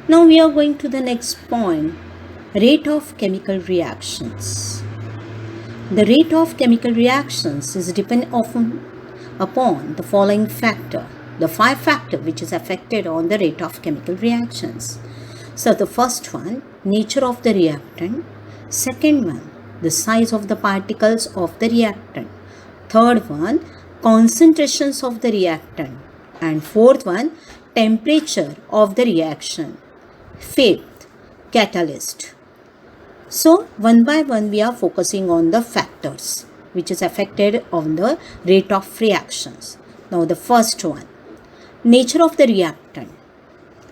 Now we are going to the next point, rate of chemical reactions. The rate of chemical reactions is depend often upon the following factor, the 5 factor which is affected on the rate of chemical reactions. So the first one, nature of the reactant. Second one, the size of the particles of the reactant. Third one, concentrations of the reactant. And fourth one, temperature of the reaction. Fifth, catalyst. So one by one we are focusing on the factors which is affected on the rate of reactions. Now the first one, nature of the reactant.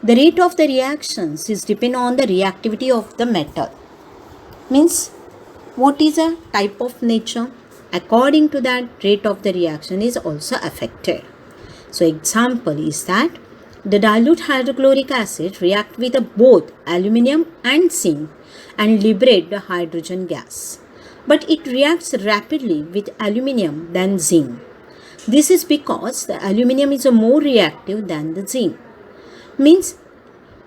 The rate of the reactions is depend on the reactivity of the metal. Means what is a type of nature? According to that, rate of the reaction is also affected. So example is that the dilute hydrochloric acid react with both aluminium and zinc and liberate the hydrogen gas. But it reacts rapidly with aluminium than zinc. This is because the aluminium is more reactive than the zinc. Means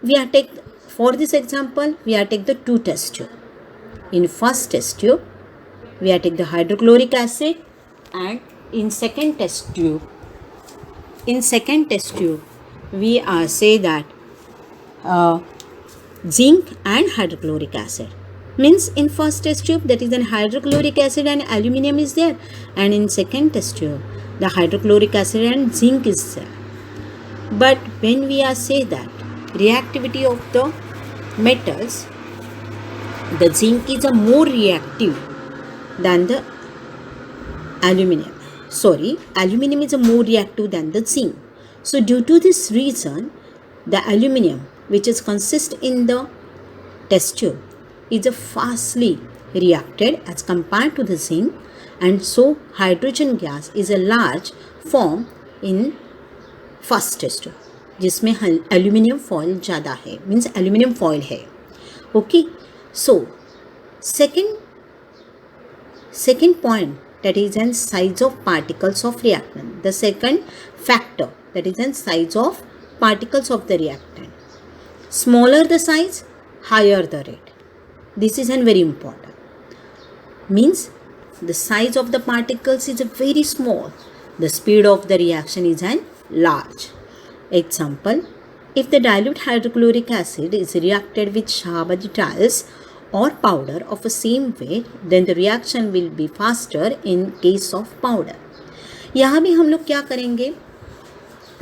we are take, for this example, we are take the two test tube. In first test tube, we are take the hydrochloric acid, and in second test tube, we are say that zinc and hydrochloric acid. Means in first test tube, that is an hydrochloric acid and aluminium is there, and in second test tube the hydrochloric acid and zinc is there. But when we are say that reactivity of the metals, the zinc is a more reactive than the aluminium. Aluminium is a more reactive than the zinc. So due to this reason, the aluminium which is consist in the test tube is a fastly reacted as compared to the zinc, and so hydrogen gas is a large form in first test जिसमें aluminium foil ज़्यादा है, means aluminium foil है. Okay, so second point, that is in size of particles of reactant. The second factor, that is in size of particles of the reactant. Smaller the size, higher the rate. This is very important. Means the size of the particles is very small, the speed of the reaction is large. Example, if the dilute hydrochloric acid is reacted with Shahabadi tiles or powder of the same weight, then the reaction will be faster in case of powder. यहाँ भी हम लोग क्या करेंगे,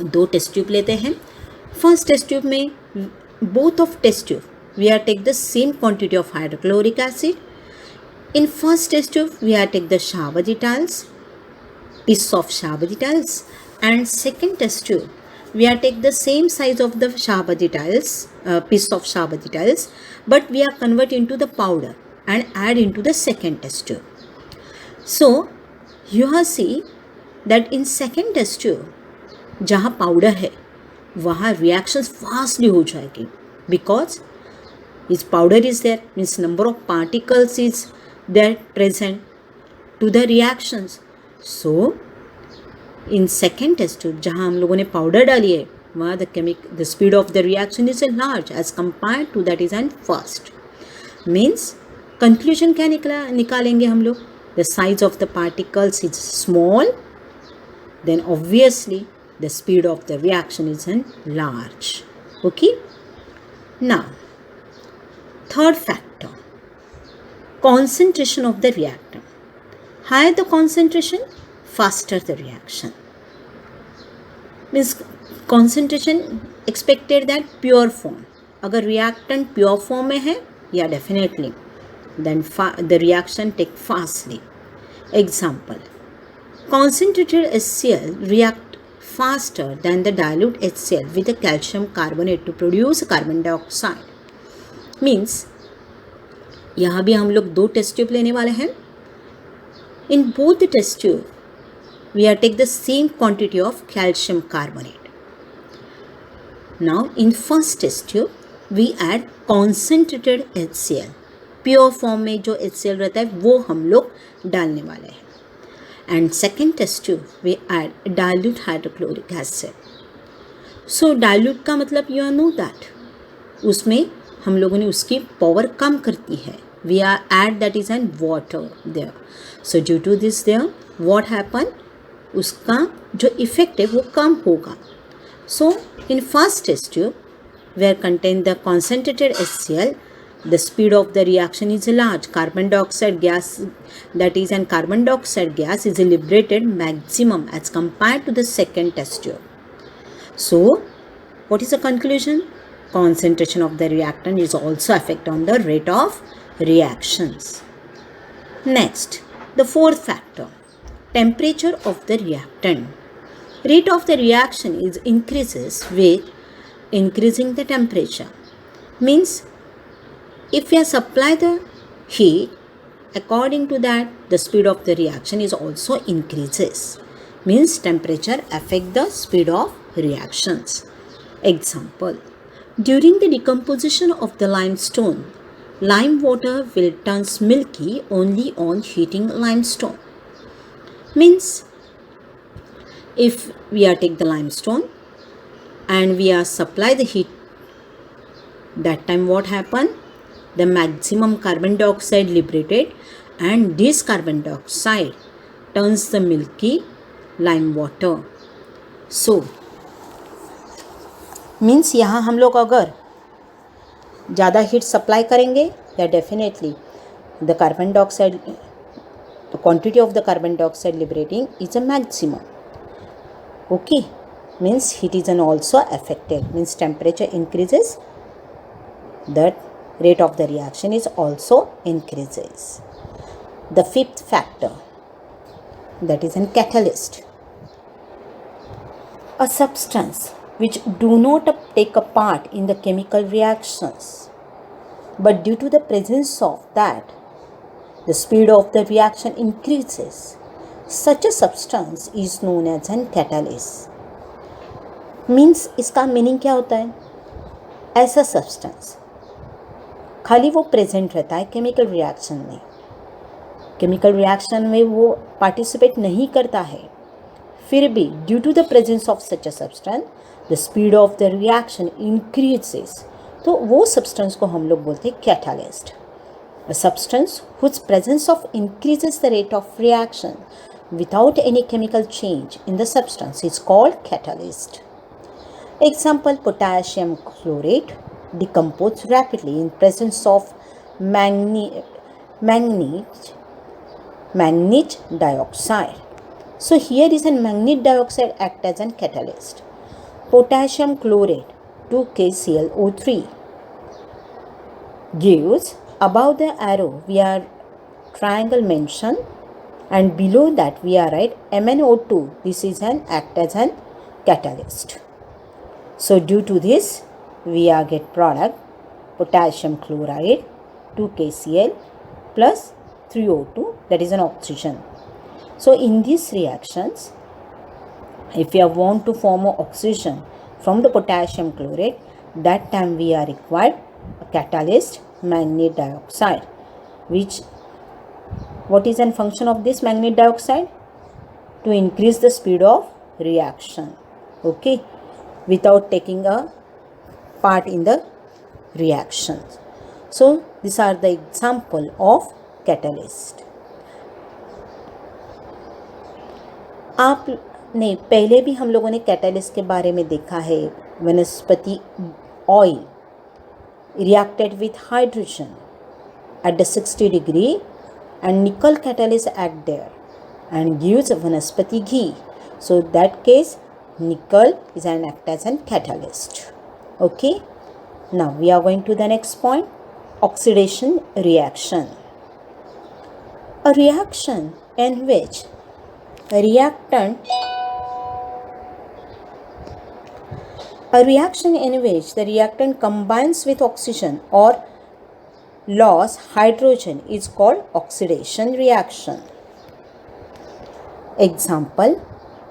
दो test tube लेते हैं. First test tube में both of test tube we are take the same quantity of hydrochloric acid. In first test tube we are take the Shahabadi tiles, piece of Shahabadi tiles, and second test tube we are take the same size of the Shahabadi tiles, piece of Shahabadi tiles, but we are convert into the powder and add into the second test tube. So you have see that in second test tube जहाँ powder है वहाँ reactions fastly हो जाएगी, because its powder is there, means number of particles is there present to the reactions. So in second test tube जहाँ हम लोगों ने powder डाली है वहाँ the speed of the reaction is large as compared to that is in first. Means conclusion क्या निकालेंगे हम लोग, the size of the particles is small, then obviously the speed of the reaction is large. Okay, now third factor, concentration of the reactant. Higher the concentration, faster the reaction. Means concentration expected that pure form, अगर reactant pure form में है, yeah definitely, then the reaction take fastly. Example, concentrated HCl react faster than the dilute HCl with a calcium carbonate to produce carbon dioxide. Means यहाँ भी हम लोग दो test tube लेने वाले हैं. In both the test tube we are take the same quantity of calcium carbonate. Now in first test tube we add concentrated HCl, pure form में जो HCl रहता है वो हम लोग डालने वाले हैं. And second test tube we add dilute hydrochloric acid. So dilute का मतलब you know that उसमें हम लोगों ने उसकी पावर कम करती है. We are add that is an water there. So due to this there, what happen? उसका जो इफेक्ट है वो कम होगा. So in first test tube, where contain the concentrated HCl, the speed of the reaction is large. Carbon dioxide gas, that is, and carbon dioxide gas is liberated maximum as compared to the second test tube. So what is the conclusion? Concentration of the reactant is also affect on the rate of reactions. Next, the fourth factor, temperature of the reactant. Rate of the reaction is increases with increasing the temperature. Means if we supply the heat, according to that the speed of the reaction is also increases. Means temperature affect the speed of reactions. Example, during the decomposition of the limestone, lime water will turn milky only on heating limestone. Means if we are take the limestone and we are supply the heat, that time what happen? The maximum carbon dioxide liberated, and this carbon dioxide turns the milky lime water. So means यहाँ हम लोग अगर ज़्यादा heat supply करेंगे या definitely the carbon dioxide, the quantity of the carbon dioxide liberating is a maximum. Okay, means heat is an also affected. Means temperature increases, that rate of the reaction is also increases. The fifth factor, that is an catalyst. A substance which do not take a part in the chemical reactions, but due to the presence of that, the speed of the reaction increases. Such a substance is known as an catalyst. Means इसका meaning क्या होता है? ऐसा substance खाली वो present रहता है chemical reaction में, केमिकल रिएक्शन में वो पार्टिसिपेट नहीं करता है, फिर भी due to the presence of such a substance the speed of the reaction increases. तो वो सब्सटेंस को हम लोग बोलते हैं catalyst. A substance whose presence of increases the rate of reaction without any chemical change in the substance is called catalyst. Example, potassium chlorate decompose rapidly in presence of manganese dioxide. So here is a manganese dioxide act as a catalyst. Potassium chlorate 2KClO3 gives, above the arrow we are triangle mentioned, and below that we are write MnO2. This is an act as an catalyst. So due to this we are get product potassium chloride 2KCl plus 3O2, that is an oxygen. So in these reactions, if we want to form an oxygen from the potassium chloride, that time we are required a catalyst manganese dioxide, which what is a function of this manganese dioxide? To increase the speed of reaction, okay, without taking a part in the reaction. So these are the example of catalyst. आपने पहले भी हम लोगों ने catalyst के बारे में देखा है. वनस्पति oil reacted with hydrogen at the 60 degree and nickel catalyst act there and gives vanaspati ghee. So that case nickel is an act as an catalyst. Okay, now we are going to the next point, oxidation reaction. A reaction in which the reactant combines with oxygen or loss hydrogen is called oxidation reaction. Example,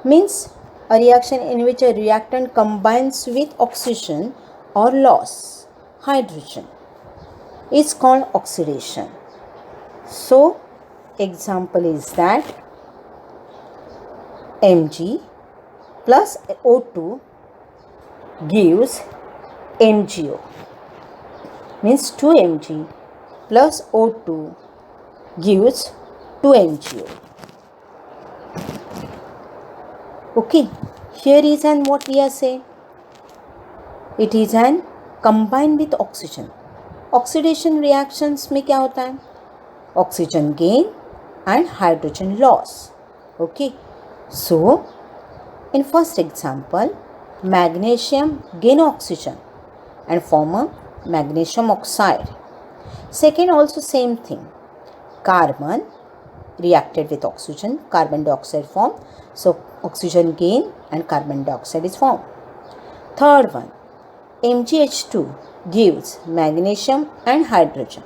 means a reaction in which a reactant combines with oxygen or loss hydrogen is called oxidation. So example is that Mg plus O2 gives MgO. means 2 Mg plus O2 gives 2 MgO. Okay, here is an what we are saying. It is an combined with oxygen. Oxidation reactions में क्या होता है? Oxygen gain and hydrogen loss. Okay, so in first example, magnesium gain oxygen and form a magnesium oxide. Second also same thing. Carbon reacted with oxygen, carbon dioxide form. So oxygen gain and carbon dioxide is formed. Third one, MgH2 gives magnesium and hydrogen.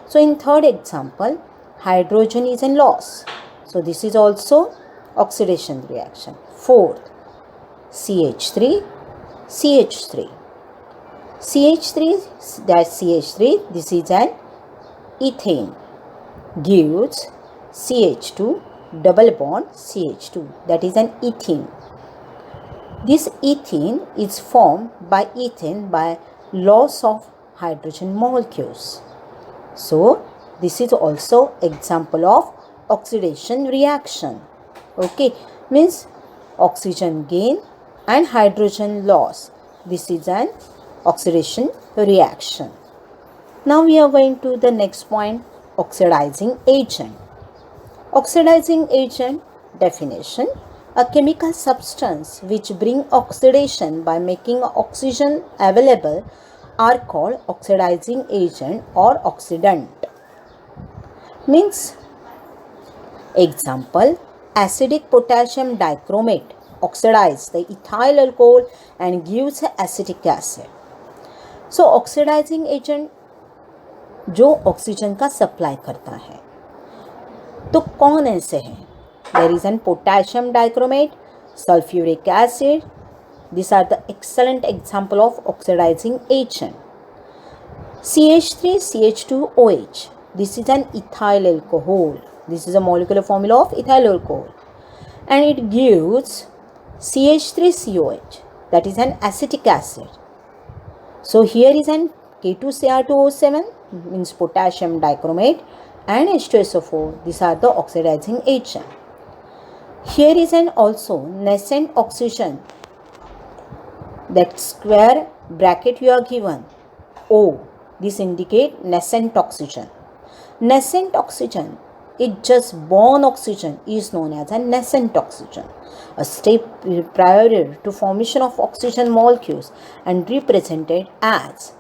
So in third example, hydrogen is in loss. So this is also oxidation reaction. Fourth, CH3, CH3. CH3, that's CH3, this is an ethane, gives CH2, double bond CH2, that is an ethene. This ethene is formed by ethane by loss of hydrogen molecules. So this is also example of oxidation reaction. Okay, means oxygen gain and hydrogen loss. This is an oxidation reaction. Now we are going to the next point, oxidizing agent. Oxidizing agent definition: a chemical substance which bring oxidation by making oxygen available are called oxidizing agent or oxidant. Means example, acidic potassium dichromate oxidize the ethyl alcohol and gives acetic acid. So oxidizing agent जो oxygen का supply करता है, तो कौन ऐसे हैं? There is an potassium dichromate, sulfuric acid. These are the excellent example of oxidizing agent. CH3, CH2OH. This is an ethyl alcohol. This is a molecular formula of ethyl alcohol, and it gives CH3COH. That is an acetic acid. So here is an K2Cr2O7 means potassium dichromate and H2SO4. These are the oxidizing agent. Here is an also nascent oxygen. That square bracket you are given O. This indicate nascent oxygen. Nascent oxygen, it just born oxygen is known as a nascent oxygen. A step prior to formation of oxygen molecules and represented as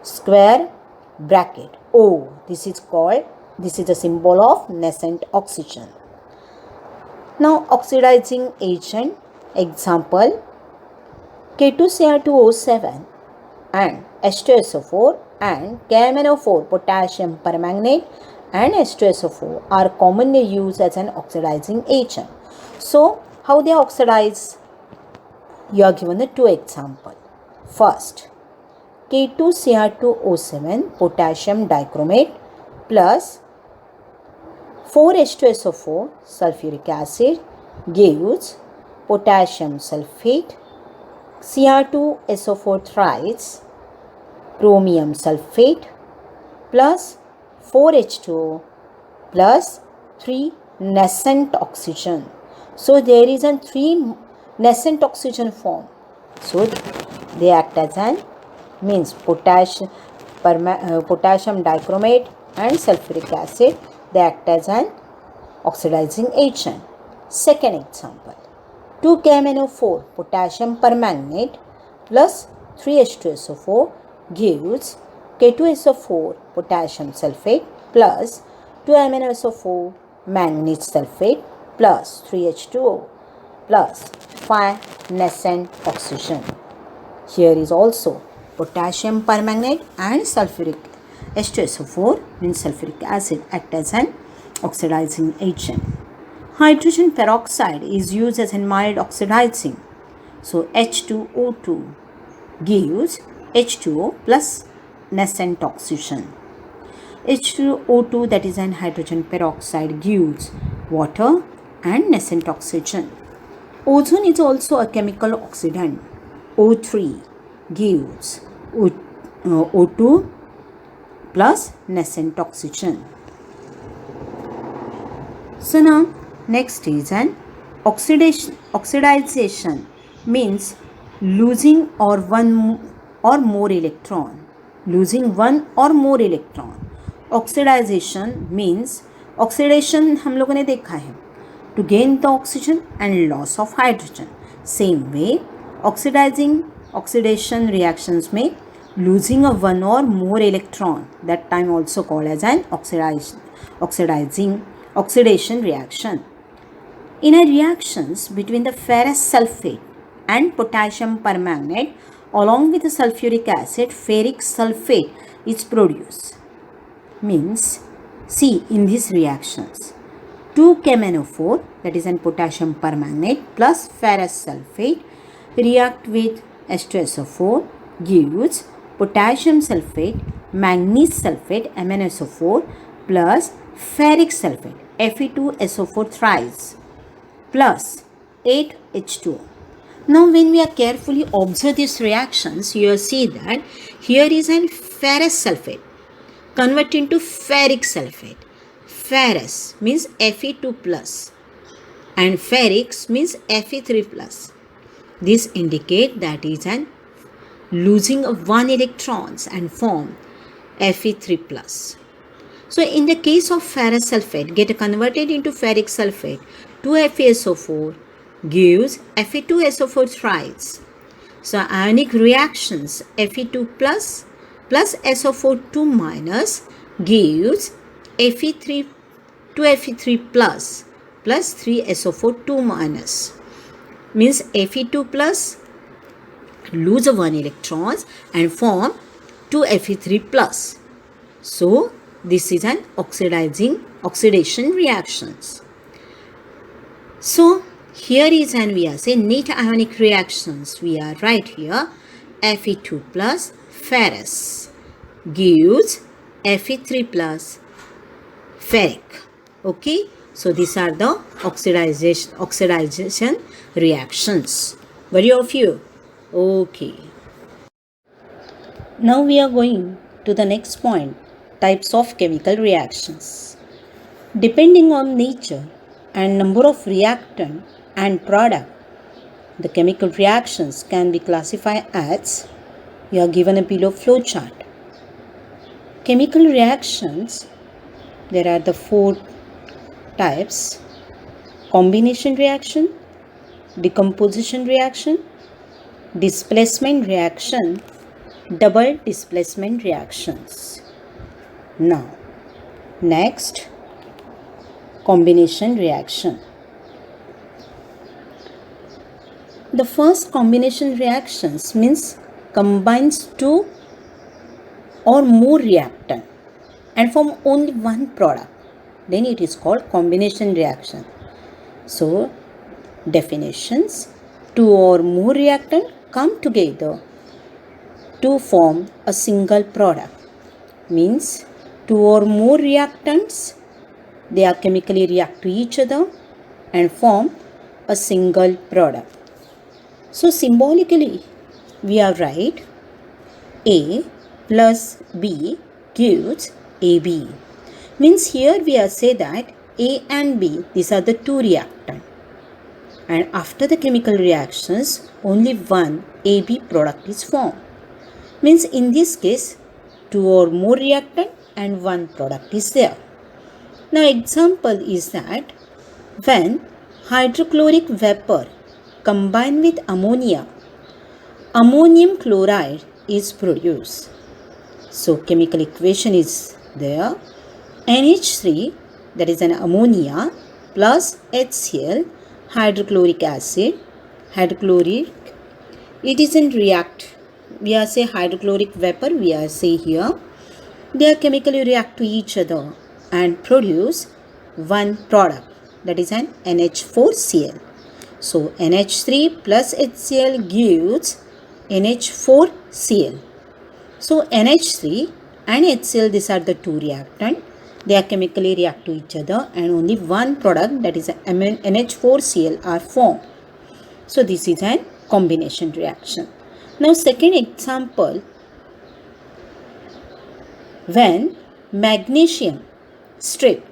square bracket O. This is a symbol of nascent oxygen. Now oxidizing agent example, K2Cr2O7 and H2SO4 and KMnO4 potassium permanganate and H2SO4 are commonly used as an oxidizing agent. So how they oxidize? You are given the two examples. First, K2Cr2O7 potassium dichromate plus 4H2SO4 sulfuric acid gives potassium sulfate, Cr2SO4 thrice, chromium sulfate plus 4H2O plus 3 nascent oxygen. So there is a 3 nascent oxygen form. So they act as an means potassium dichromate and sulfuric acid. They act as an oxidizing agent. Second example, 2KMnO4 potassium permanganate plus 3H2SO4 gives K2SO4 potassium sulfate plus 2MnSO4 manganese sulfate plus 3H2O plus 5 nascent oxygen. Here is also potassium permanganate and sulfuric H2SO4 means sulfuric acid act as an oxidizing agent. Hydrogen peroxide is used as a mild oxidizing. So H2O2 gives H2O plus nascent oxygen. H2O2, that is an hydrogen peroxide, gives water and nascent oxygen. Ozone is also a chemical oxidant. O3 gives O2 plus nascent oxygen. So now next is an oxidization means losing one or more electron. Losing one or more electron. Oxidization means oxidation हम लोगों ने देखा है to gain the oxygen and loss of hydrogen. Same way oxidation reactions में losing of one or more electron, that time also called as an oxidation reaction. In a reactions between the ferrous sulfate and potassium permanganate along with the sulfuric acid, ferric sulfate is produced. Means, see in these reactions, 2KMnO4, that is an potassium permanganate plus ferrous sulfate react with H2SO4 gives potassium sulfate, manganese sulfate, MnSO4 plus ferric sulfate, Fe2SO4 thrice plus 8H2O. Now when we are carefully observe these reactions, you will see that here is an ferrous sulfate convert into ferric sulfate. Ferrous means Fe2 plus and ferric means Fe3 plus. This indicate that is an losing of one electrons and form Fe3 plus. So in the case of ferrous sulfate get converted into ferric sulfate, 2FeSO4 gives Fe2SO4 thrice. So ionic reactions Fe2 plus SO4 2 minus gives Fe3 2Fe3 plus 3SO4 2 minus. Means Fe2 plus lose one electrons and form 2Fe3 plus. So this is an oxidation reactions. So here is an we are saying neat ionic reactions. We are right here Fe2 plus ferrous gives Fe3 plus ferric. Okay, so these are the oxidation reactions. Were you of you? Okay. Now we are going to the next point, types of chemical reactions. Depending on nature and number of reactant and product, the chemical reactions can be classified as, you are given a below flow chart. Chemical reactions, there are the 4 types: combination reaction, decomposition reaction, displacement reaction, double displacement reactions. Now, next, combination reaction. The first combination reactions means combines 2 or more reactant and form only one product. Then it is called combination reaction. So, definitions: 2 or more reactant come together to form a single product. Means 2 or more reactants, they are chemically react to each other and form a single product. So symbolically we are write A plus B gives AB. Means here we are say that A and B, these are the 2 reactants, and after the chemical reactions only one AB product is formed. Means in this case 2 or more reactant and one product is there. Now example is that when hydrochloric vapor combined with ammonia, ammonium chloride is produced. So chemical equation is there: NH3, that is an ammonia, plus HCl, hydrochloric acid, hydrochloric, it is in react. We are say hydrochloric vapor, we are say here, they are chemically react to each other and produce one product, that is an NH4Cl. So NH3 plus HCl gives NH4Cl. So NH3 and HCl, these are the 2 reactant. They are chemically react to each other and only one product, that is NH4Cl, are formed. So this is a combination reaction. Now second example, When magnesium strip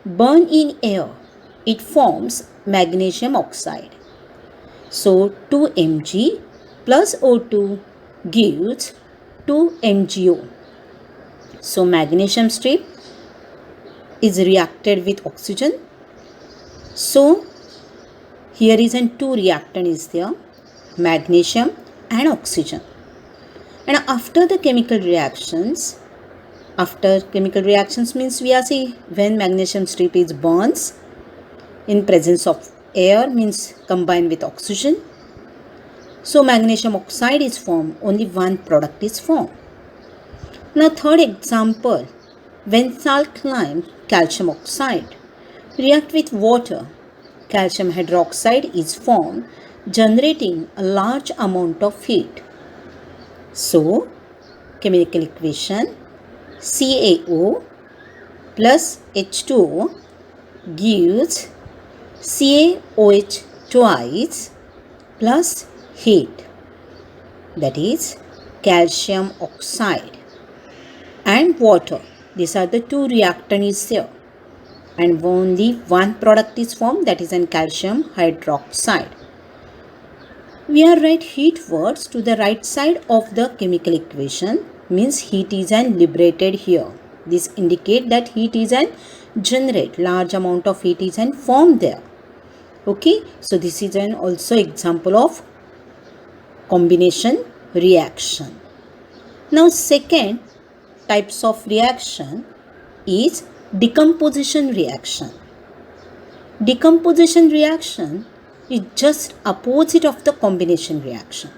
burn in air, it forms magnesium oxide. So 2 Mg plus O2 gives 2 MgO. So magnesium strip is reacted with oxygen. So here is an two reactant is there, magnesium and oxygen. And after chemical reactions means we are see when magnesium strip is burns in presence of air means combined with oxygen. So magnesium oxide is formed, only one product is formed. Now third example, when salt lime calcium oxide react with water, calcium hydroxide is formed, generating a large amount of heat. So chemical equation CaO plus H2O gives CaOH twice plus heat, that is calcium oxide and water. These are the two reactants is there and only one product is formed, that is an calcium hydroxide. We are write heat words to the right side of the chemical equation means heat is an liberated here. This indicate that heat is an generate, large amount of heat is an formed there. Okay, so this is an also example of combination reaction. Now second types of reaction is decomposition reaction. Decomposition reaction is just opposite of the combination reaction.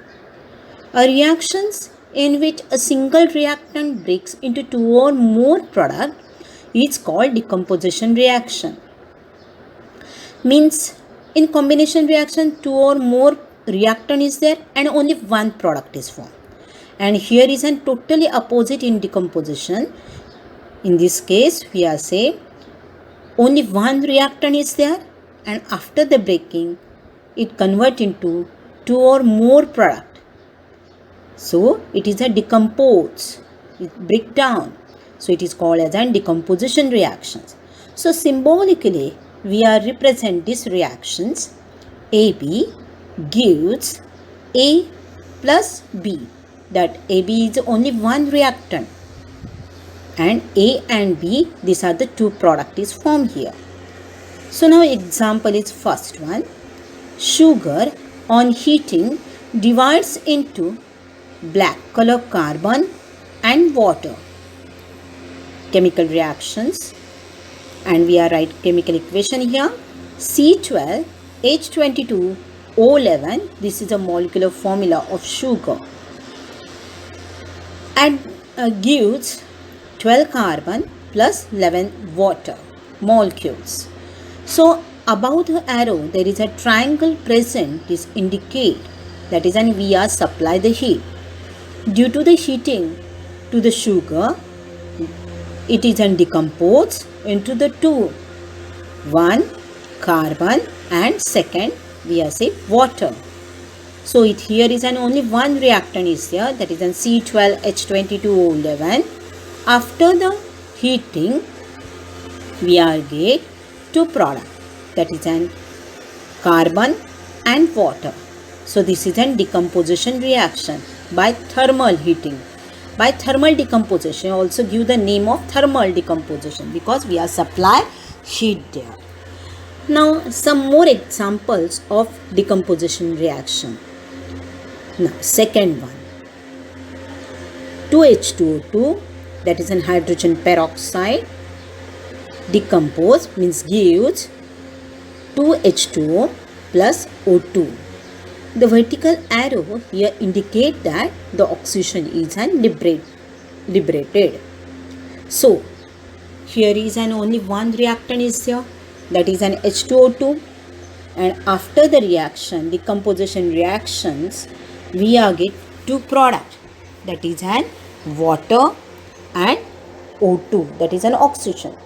A reactions in which a single reactant breaks into two or more products is called decomposition reaction. Means in combination reaction two or more reactant is there and only one product is formed. And here is a totally opposite in decomposition. In this case we are say only one reactant is there and after the breaking it convert into two or more product. So it is a decompose, it break down. So it is called as a decomposition reactions. So symbolically we are represent these reactions. AB gives A plus B, that AB is only one reactant and A and B, these are the two product is formed here. So now example is first one. Sugar on heating divides into black color carbon and water. Chemical reactions and we are write chemical equation here. C12H22O11, this is a molecular formula of sugar, and gives 12 carbon plus 11 water molecules. So above the arrow there is a triangle present. This indicate that is an we are supply the heat. Due to the heating to the sugar, it is decomposed into the two, one carbon and second we are say water. So it here is an only one reactant is there, that is an C12H22O11. After the heating we are get two product, that is an carbon and water. So this is a decomposition reaction by thermal heating. By thermal decomposition also give the name of thermal decomposition because we are supply heat there. Now some more examples of decomposition reaction. Now second one, 2H2O2, that is an hydrogen peroxide, decompose means gives 2H2O plus O2. The vertical arrow here indicate that the oxygen is liberated. So here is an only one reactant is there, that is an H2O2, and after the reaction, decomposition reactions, we are get two product, that is an water and O2, that is an oxygen.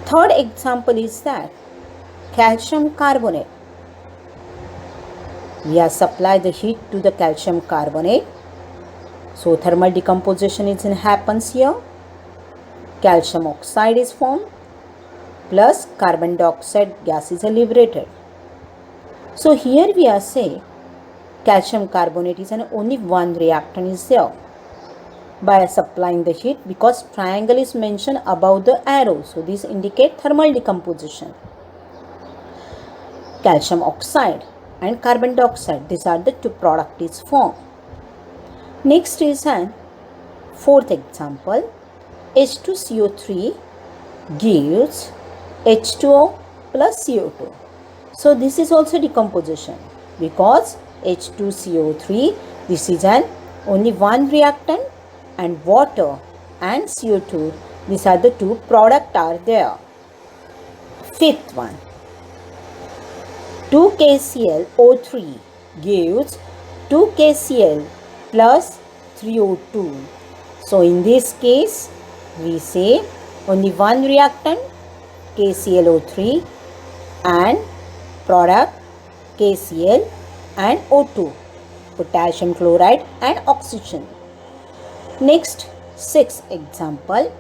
Third example is that calcium carbonate. We are supply the heat to the calcium carbonate So thermal decomposition happens here. Calcium oxide is formed plus carbon dioxide gas is liberated. So here we are say calcium carbonate is only one reactant is there by supplying the heat, because triangle is mentioned above the arrow. So this indicate thermal decomposition. Calcium oxide and carbon dioxide, these are the two product is formed. Next is an fourth example. H2CO3 gives H2O plus CO2. So this is also decomposition, because H2CO3, this is an only one reactant, and water and CO2, these are the two product are there. Fifth one, 2KClO3 gives 2KCl plus 3O2. So in this case we say only one reactant KClO3 and product KCl and O2, potassium chloride and oxygen. Next, sixth example,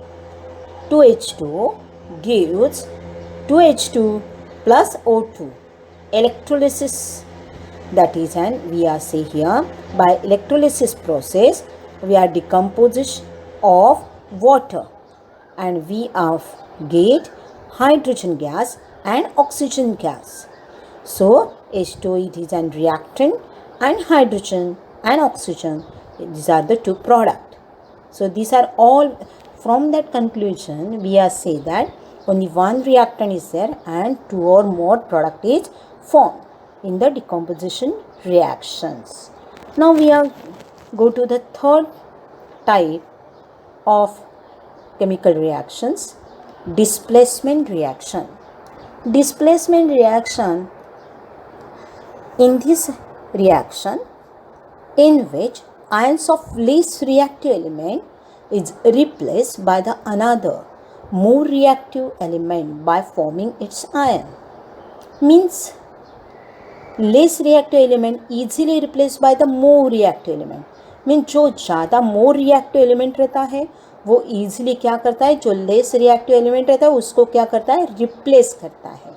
2H2O gives 2H2 plus O2. Electrolysis, that is, and we are say here by electrolysis process we are decomposition of water and we have get hydrogen gas and oxygen gas. So H2O, it is an reactant, and hydrogen and oxygen, these are the two product. So these are all, from that conclusion we are say that only one reactant is there and two or more product is formed in the decomposition reactions. Now we are go to the third type of chemical reactions, displacement reaction. Displacement reaction, in this reaction in which ions of least reactive element is replaced by the another more reactive element by forming its ion. Means less reactive element easily replaced by the more reactive element. Mean जो ज़्यादा more reactive element रहता है वो easily क्या करता है, जो less reactive element रहता है उसको क्या करता है, रिप्लेस करता है.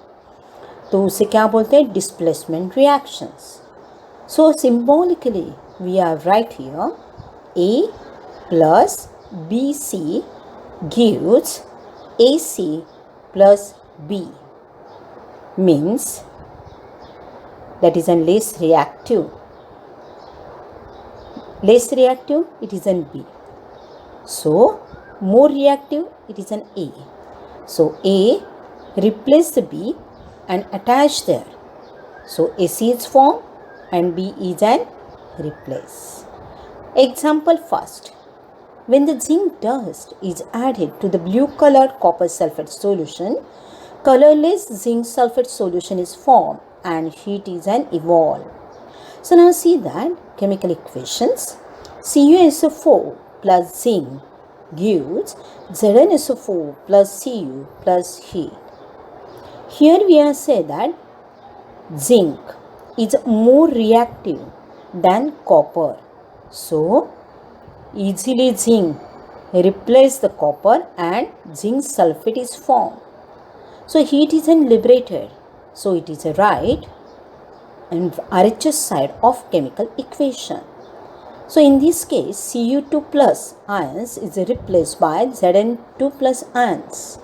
तो उसे क्या बोलते हैं, displacement reactions. So symbolically we are write here A plus B C gives A C plus B, means that is an less reactive, it is an B. So more reactive, it is an A. So A replace the B and attach there. So AC is formed and B is an replace. Example first, when the zinc dust is added to the blue colored copper sulfate solution, colorless zinc sulfate solution is formed and heat is an evolved. So now see that chemical equations. CuSO4 plus zinc gives ZnSO4 plus Cu plus heat. Here we are say that zinc is more reactive than copper. So easily zinc replace the copper and zinc sulfate is formed. So heat is liberated. So it is a right and RHS side of chemical equation. So in this case Cu2 plus ions is replaced by Zn2 plus ions.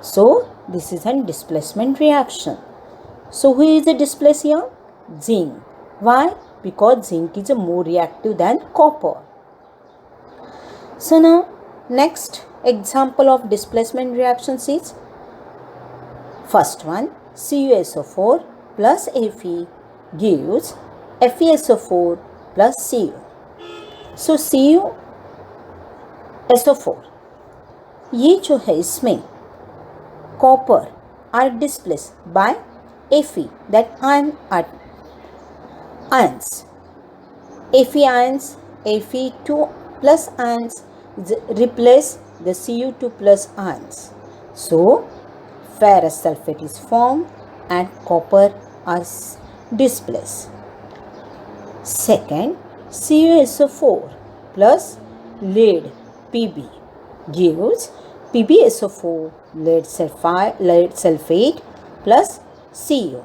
So this is a displacement reaction. So who is the displaced here? Zinc. Why? Because zinc is more reactive than copper. So now next example of displacement reactions is first one, CuSO4 plus Fe gives FeSO4 plus Cu. So CuSO4 ये जो है इसमें copper are displaced by Fe, that ions. Fe ions, Fe2 plus ions replace the Cu2 plus ions. So ferrous sulfate is formed and copper is displaced. Second, CuSO4 plus lead Pb gives PbSO4 lead sulfate plus CO.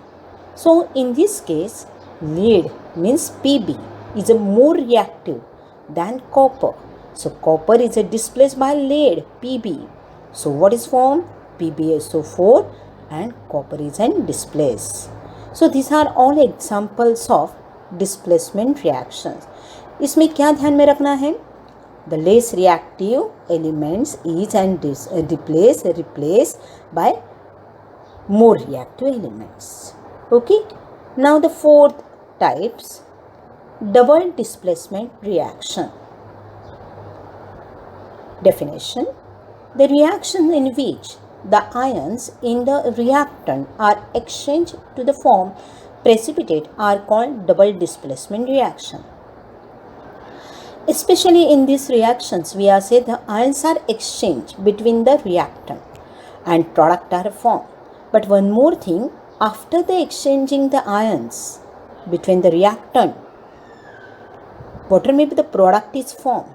So in this case, lead means Pb is a more reactive than copper. So copper is displaced by lead Pb. So what is formed? PbSO4 and copper is displaced. So these are all examples of displacement reactions. इसमें क्या ध्यान में रखना है? The less reactive elements is replaced by more reactive elements. Okay. Now the fourth types, double displacement reaction. Definition: the reaction in which the ions in the reactant are exchanged to the form precipitate are called double displacement reaction. Especially in these reactions, we are saying the ions are exchanged between the reactant and product are formed. But one more thing, after the exchanging the ions between the reactant, water में भी the product is formed,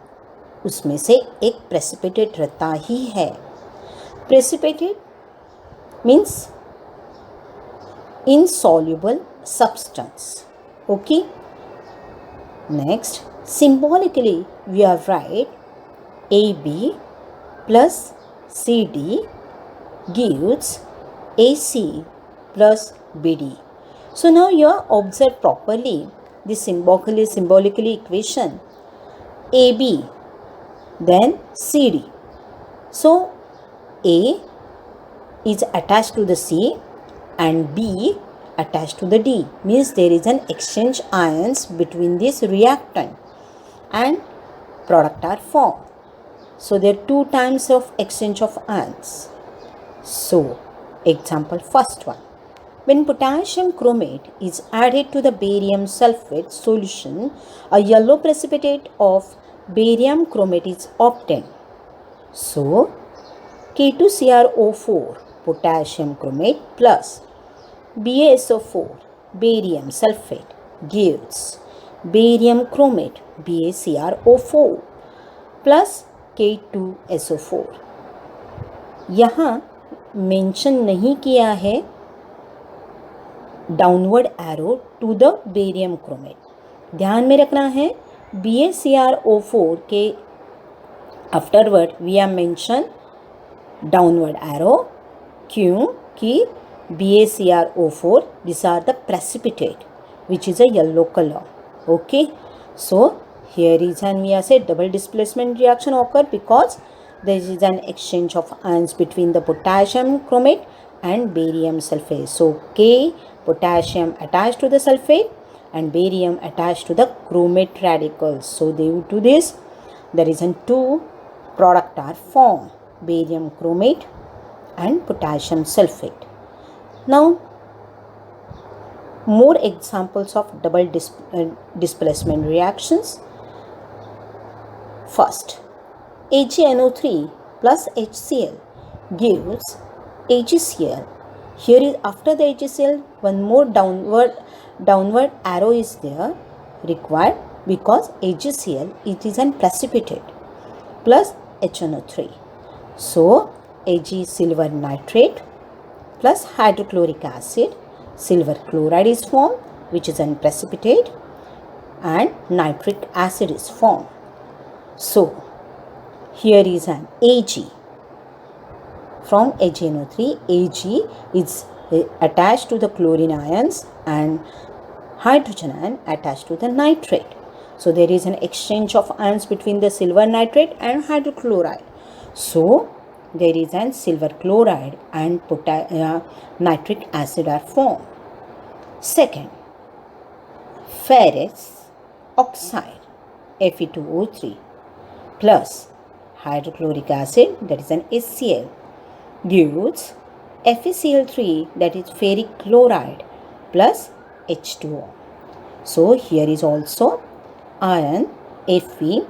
उसमें से एक precipitate रहता ही है. Precipitate means insoluble substance. Okay. Next, symbolically we are write AB plus CD gives AC plus BD. So now you observe properly this symbolically equation AB then CD. So A is attached to the C and B attached to the D, means there is an exchange ions between this reactant and product are formed. So there are two times of exchange of ions. So example first one, when potassium chromate is added to the barium sulfate solution, a yellow precipitate of barium chromate is obtained. So K2CrO4 potassium chromate plus BaSO4 barium sulfate gives barium chromate BaCrO4 plus K2SO4. यहाँ mention नहीं किया है downward arrow to the barium chromate. ध्यान में रखना है BaCrO4 के afterward we are mention downward arrow. क्यों? कि BaCrO4 these are the precipitate which is a yellow color. Okay, so here is an we are say double displacement reaction occur because there is an exchange of ions between the potassium chromate and barium sulfate. So K potassium attached to the sulfate and barium attached to the chromate radicals. So due to this there is an two product are formed, barium chromate and potassium sulfate. Now more examples of double displacement reactions. First, AgNO3 plus HCl gives AgCl. Here is after the HCl one more downward arrow is there required because HCl it is an precipitate plus HNO3. So Ag silver nitrate plus hydrochloric acid, silver chloride is formed which is an precipitate and nitric acid is formed. So here is an Ag from AgNO3. Ag is attached to the chlorine ions and hydrogen ion attached to the nitrate. So there is an exchange of ions between the silver nitrate and hydrochloride. So there is an silver chloride and nitric acid are formed. Second, ferrous oxide Fe2O3 plus hydrochloric acid that is an HCl gives FeCl3 that is ferric chloride plus H2O. So here is also ion Fe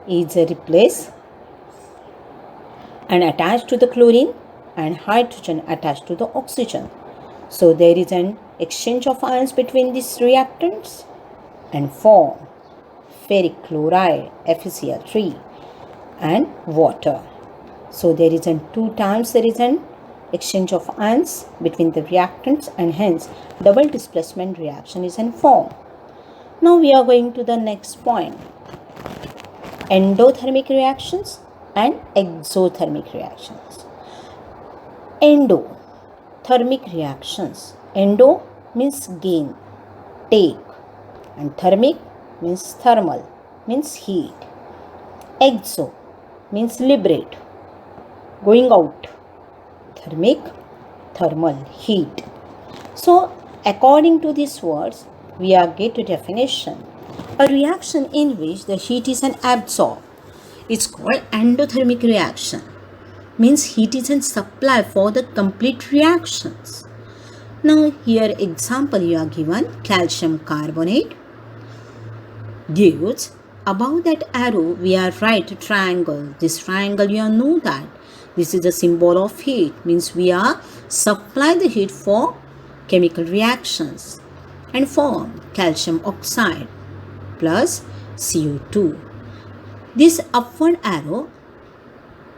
is replaced and attached to the chlorine and hydrogen attached to the oxygen. So there is an exchange of ions between these reactants and form ferric chloride, FeCl3, and water. So there is an 2 times there is an exchange of ions between the reactants, and hence double displacement reaction is formed. Now we are going to the next point, endothermic reactions and exothermic reactions. Endothermic reactions. Endo means gain, take, and thermic means thermal, means heat. Exo means liberate, going out. Thermic, thermal, heat. So according to these words, we are get to definition. A reaction in which the heat is absorbed, it's called endothermic reaction. Means heat is supply for the complete reactions. Now here example you are given, calcium carbonate gives, above that arrow we are write triangle. This triangle you know that this is a symbol of heat, means we are supply the heat for chemical reactions and form calcium oxide plus CO2. This upward arrow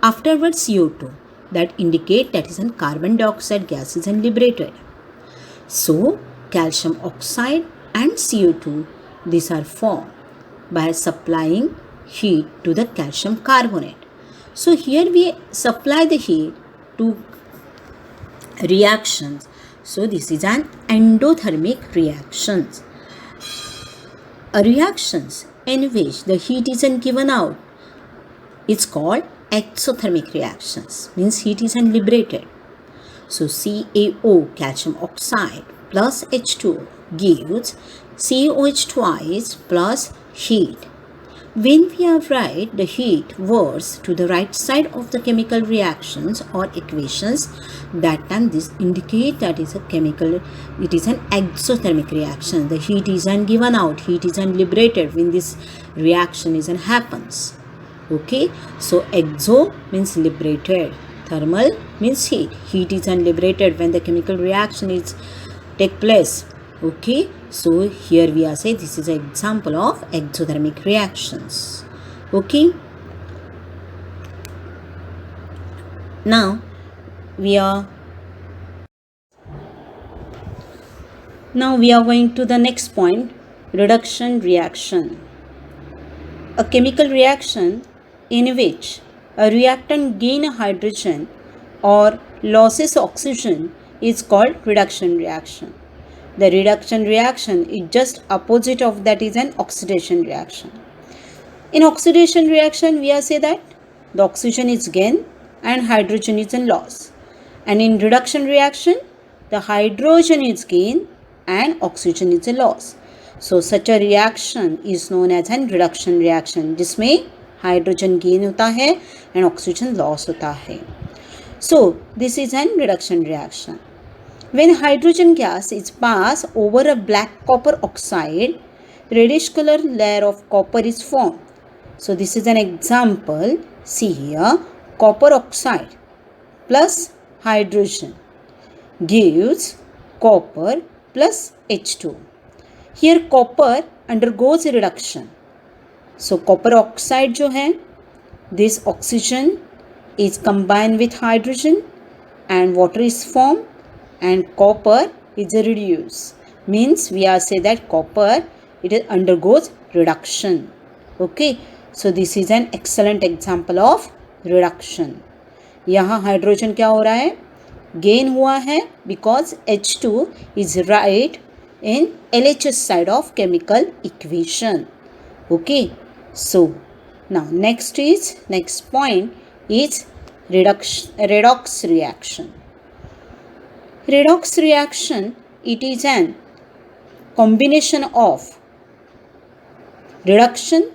afterwards CO2 that indicate that is carbon dioxide gas is liberated. So calcium oxide and CO2, these are formed by supplying heat to the calcium carbonate. So here we supply the heat to reactions. So this is an endothermic reactions. A reactions in which the heat isn't given out, it's called exothermic reactions, means heat is liberated. So CaO, calcium oxide, plus H2 gives COH twice plus heat. When we are write the heat words to the right side of the chemical reactions or equations, that time this indicate that is a chemical, it is an exothermic reaction. The heat isn't given out, heat isn't liberated when this reaction isn't happens. Okay, so exo means liberated, thermal means heat. Heat isn't liberated when the chemical reaction is take place. Okay, so here we are say this is an example of exothermic reactions. Okay, now we are going to the next point, reduction reaction. A chemical reaction in which a reactant gain hydrogen or losses oxygen is called reduction reaction. The reduction reaction is just opposite of that is an oxidation reaction. In oxidation reaction, we are say that the oxygen is gain and hydrogen is in loss. And in reduction reaction, the hydrogen is gain and oxygen is a loss. So such a reaction is known as an reduction reaction, जिसमें hydrogen gain होता है and oxygen loss होता है. So this is an reduction reaction. When hydrogen gas is passed over a black copper oxide, reddish color layer of copper is formed. So this is an example. See here, copper oxide plus hydrogen gives copper plus H2. Here copper undergoes a reduction. So copper oxide जो है, this oxygen is combined with hydrogen and water is formed and copper is reduced. Means we are say that copper it undergoes reduction. Okay, so this is an excellent example of reduction. यहाँ hydrogen क्या हो रहा है, gain हुआ है because H2 is right in LHS side of chemical equation. Okay, so now next point is redox reaction. Redox reaction, it is an combination of reduction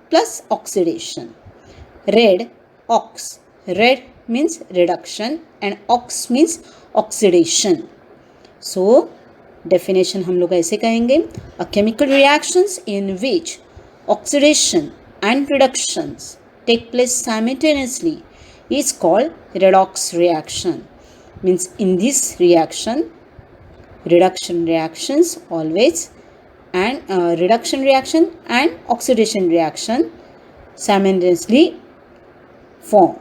plus oxidation. Red means reduction and ox means oxidation. So definition हम लोग ऐसे कहेंगे, a chemical reactions in which oxidation and reductions take place simultaneously is called redox reaction. Means in this reaction, reduction reactions always and reduction reaction and oxidation reaction simultaneously form.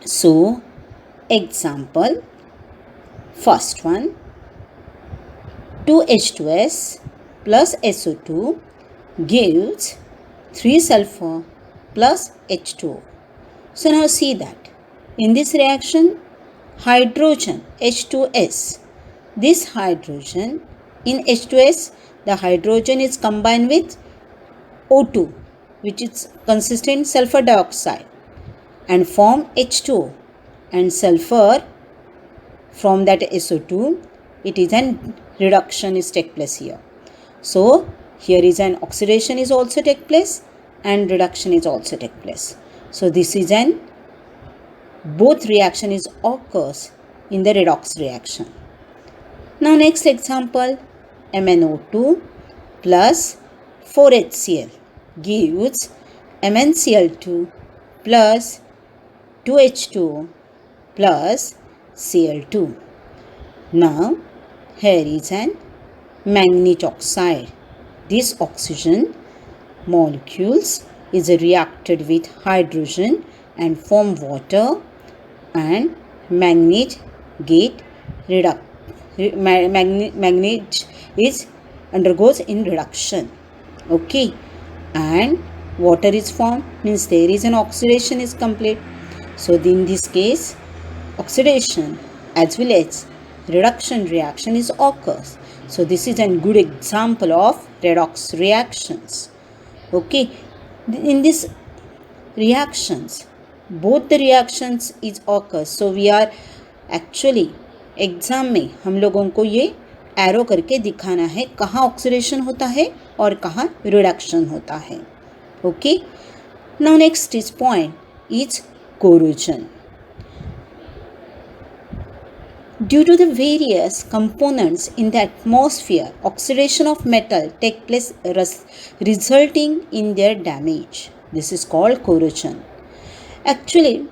So, example, first one, 2H2S plus SO2 gives 3 sulfur plus H2O. So now see that in this reaction, hydrogen H2S, this hydrogen in H2S, the hydrogen is combined with O2, which is consistent sulfur dioxide, and form H2O, and sulfur from that SO2, it is an reduction is take place here. So here is an oxidation is also take place and reduction is also take place. So this is an both reaction is occurs in the redox reaction. Now next example, MnO2 plus 4HCl gives MnCl2 plus 2H2O plus Cl2. Now here is an manganese oxide. This oxygen molecules is reacted with hydrogen and form water, and manganese get manganese is undergoes in reduction. Okay, and water is formed, means there is an oxidation is complete. So in this case, oxidation as well as reduction reaction is occurs. So this is a good example of redox reactions. Okay, in this reactions, both the reactions is occurs. So we are actually exam में हम लोगों को ये arrow करके दिखाना है कहाँ oxidation होता है और कहाँ रिडक्शन होता है. Okay, now next is point is corrosion. Due to the various components in the atmosphere, oxidation of metal take place resulting in their damage. This is called corrosion. Actually,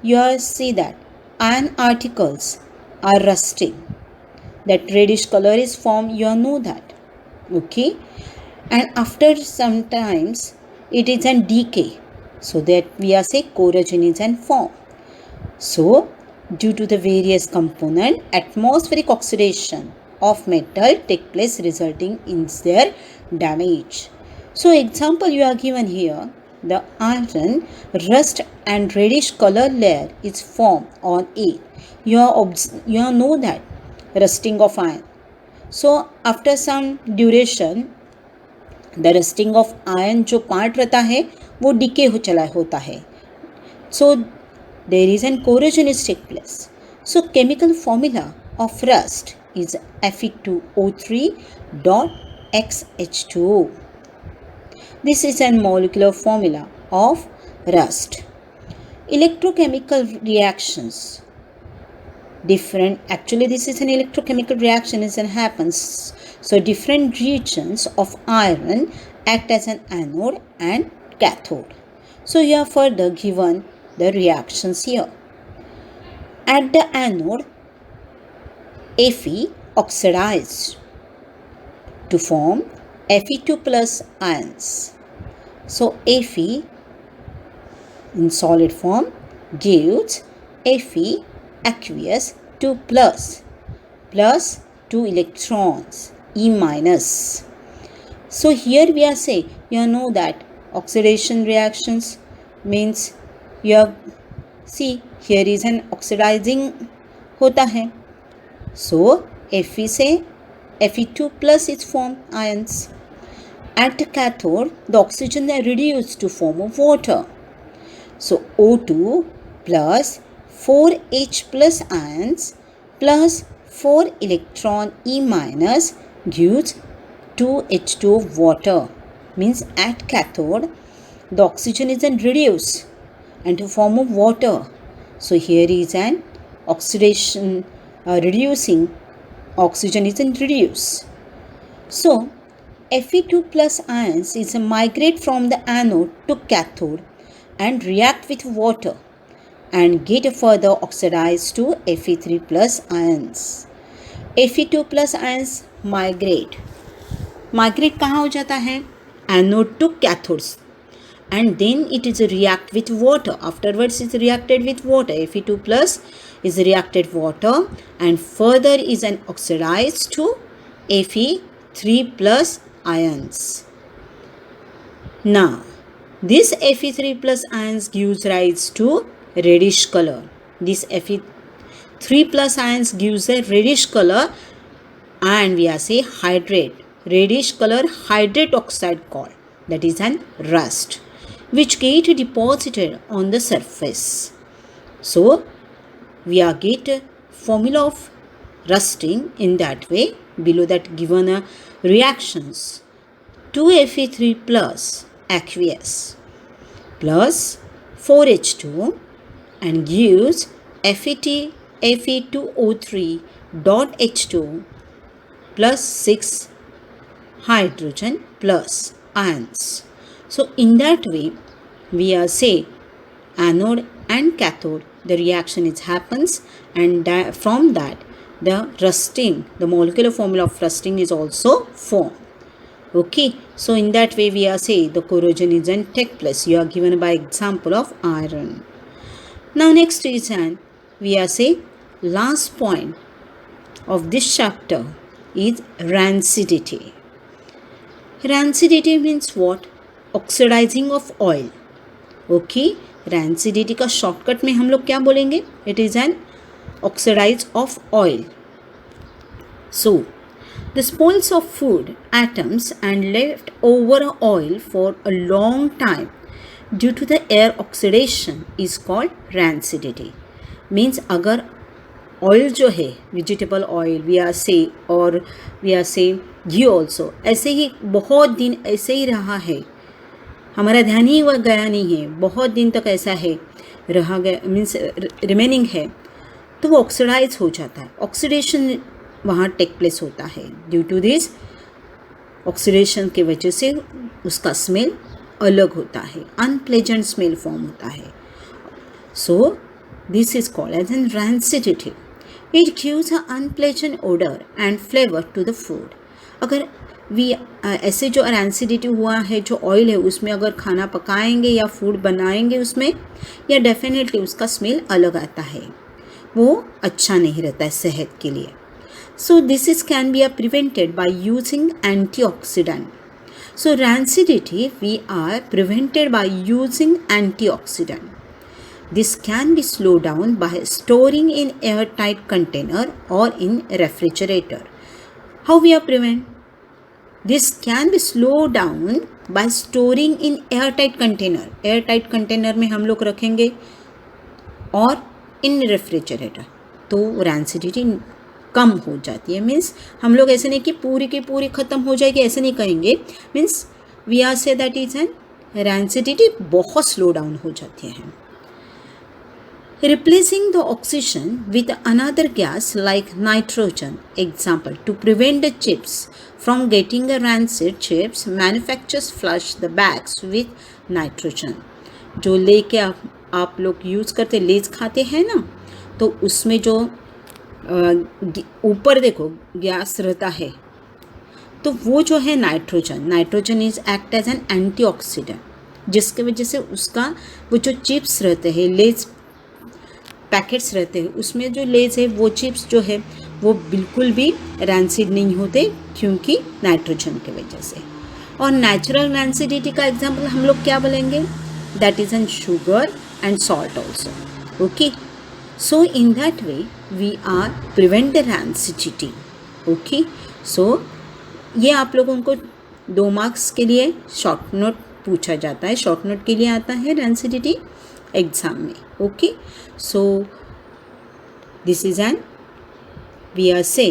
you see that iron particles are rusting. That reddish color is formed, you know that. Okay, and after some times it is an decay. So that we are say corrosion is an form. So due to the various component, atmospheric oxidation of metal take place resulting in their damage. So example you are given here, the iron rust and reddish color layer is formed on it. You know that rusting of iron. So after some duration, the rusting of iron जो part रहता है वो decay हो चला होता है. So there is an corrosion is take place. So chemical formula of rust is Fe2O3 dot XH2O. This is a molecular formula of rust. Electrochemical reactions. Different, actually this is an electrochemical reaction is and happens. So different regions of iron act as an anode and cathode. So here further given the reactions here. At the anode, Fe oxidized to form Fe2 plus ions. So Fe in solid form gives Fe aqueous 2 plus 2 electrons E minus. So here we are saying, you know that oxidation reactions means you have, see here is an oxidizing होता है. So Fe से Fe2 plus is formed ions. At the cathode, the oxygen are reduced to form of water. So O2 plus 4H plus ions plus 4 electron E minus gives 2H2 water. Means at cathode the oxygen is then reduced and to form of water. So here is an oxidation reducing, oxygen is then reduced. So Fe2 plus ions is a migrate from the anode to cathode and react with water and get further oxidized to Fe3 plus ions. Fe2 plus ions migrate migrate कहाँ हो जाता है? Anode to cathodes, and then it is react with water. Afterwards is reacted with water. Fe2 plus is reacted water and further is an oxidized to Fe3 plus ions. Now this Fe3 plus ions gives rise to reddish color. This Fe3 plus ions gives a reddish color and we are say hydrate, reddish color hydrate oxide called, that is an rust, which get deposited on the surface. So we are get formula of rusting in that way. Below that given reactions 2Fe3 plus aqueous plus 4H2 and gives Fe2O3 dot H2 plus 6 hydrogen plus ions. So in that way we are say anode and cathode, the reaction it happens and from that the rusting, the molecular formula of rusting is also formed. Okay, so in that way we are say the corrosion isn't take place. You are given by example of iron. Now next reason we are say last point of this chapter is rancidity. Rancidity means what? Oxidising of oil. Okay, rancidity का shortcut में हम लोग क्या बोलेंगे? It is an oxidise of oil. So the spoils of food atoms and left over oil for a long time due to the air oxidation is called rancidity. Means अगर oil जो है vegetable oil we are से और we are से घी also ऐसे ही बहुत दिन ऐसे ही रहा है, हमारा ध्यान ही वह गया नहीं है, बहुत दिन तक ऐसा है रहा गया मीन्स रिमेनिंग है, तो वो ऑक्सीडाइज हो जाता है. ऑक्सीडेशन वहाँ टेक प्लेस होता है. ड्यू टू दिस ऑक्सीडेशन के वजह से उसका स्मेल अलग होता है, अनप्लेजेंट स्मेल फॉर्म होता है. So this is called as an rancidity. It gives a unpleasant odour and flavour to the food. अगर ऐसे जो रैंसिडिटी हुआ है जो ऑयल है उसमें अगर खाना पकाएंगे या फूड बनाएंगे उसमें, या डेफिनेटली उसका स्मेल अलग आता है, वो अच्छा नहीं रहता है सेहत के लिए. So this is can be prevented by using antioxidant. So rancidity we are prevented by using antioxidant. This can be slowed down by storing in airtight container or in refrigerator. How we are prevent? This can be slowed down by storing in airtight container. Airtight container में हम लोग रखेंगे और in refrigerator, तो rancidity कम हो जाती है. Means हम लोग ऐसे नहीं कि पूरी की पूरी ख़त्म हो जाएगी, ऐसे नहीं कहेंगे. Means we are say that is an rancidity बहुत स्लो डाउन हो जाती है. Replacing the oxygen with another gas like nitrogen. Example, to prevent the chips from getting a rancid chips, manufacturers flush the bags with nitrogen. जो लेके आप लोग use करते लेज खाते हैं ना, तो उसमें जो ऊपर देखो गैस रहता है, तो वो जो है nitrogen is act as an antioxidant, जिसके वजह से उसका वो जो चिप्स रहते हैं, लेज पैकेट्स रहते हैं, उसमें जो लेज है वो चिप्स जो है वो बिल्कुल भी रैंसिड नहीं होते, क्योंकि नाइट्रोजन की वजह से. और नेचुरल रैंसिडिटी का एग्जांपल हम लोग क्या बोलेंगे? That is an sugar and salt also. Okay, so in that way we are prevent the rancidity. Okay, so ये आप लोगों को 2 मार्क्स के लिए शॉर्ट नोट पूछा जाता है, शॉर्ट नोट के लिए आता है रैंसिडिटी एग्जाम में. Okay, so this is an we are say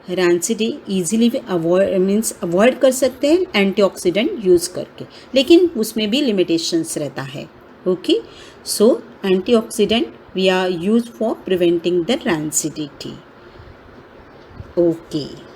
rancidity easily avoid कर सकते हैं एंटीऑक्सीडेंट यूज़ करके, लेकिन उसमें भी लिमिटेशंस रहता है. Okay, so antioxidant we are use for preventing the rancidity. Okay.